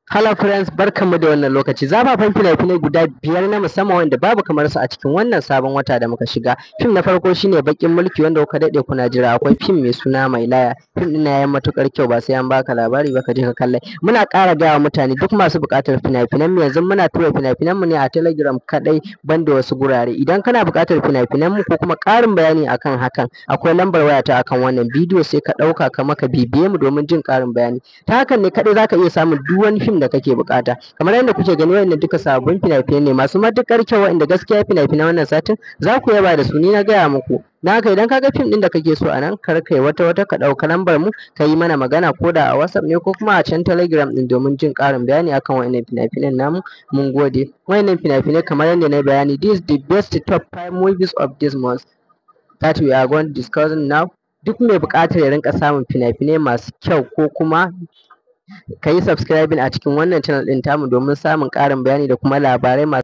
Hello friends, barkanmu da wannan lokaci. Zafafan fina-finai guda 5 na musamman wanda babu kamar su a cikin wannan sabon wata da muka shiga. Fim na farko shine Baƙin Mulki wanda kuka daɗe kuna jira. Akwai fim mai suna Mai Laya. Fim ɗin yayi matuƙar kyau ba sai an baka labari ba ka je ka kalla. Muna ƙara gaya wa mutane duk masu buƙatar fina-finan mu yanzu muna tura fina-finan mu ne a Telegram kaɗai banda wasu gurare. Idan kana buƙatar fina-finan mu ko kuma ƙarin bayani akan hakan, akwai lambar wayata akan wannan bidiyo sai ka ɗauka ka maka bibiye mu domin jin ƙarin bayani. Ta hakan ne kaɗai zaka iya samun duk wani fim da kake bukata. Kamar yadda kuke gani wayannan duka sababbin fina-finai ne masu matukar kyau wanda gaskiya fina-finan wannan satin za ku yaba da su, ni na gaya muku. Na haka idan ka ga fim ɗin da kake so a nan kar kai wata ka ɗauka lambar mu ka yi mana magana ko da a WhatsApp ne ko kuma a can Telegram ɗin domin jin ƙarin bayani akan wayannan fina-finan namu. Mun gode. Wayannan fina-finai kamar yadda na bayani, this is the best top 5 movies of this month that we are going to discuss now. Duk mai buƙatar ya rinka samun fina-finai masu kyau ko kuma ka yi subscribing a cikin wannan channel ɗin tamu domin samun ƙarin bayani da kuma labarai masu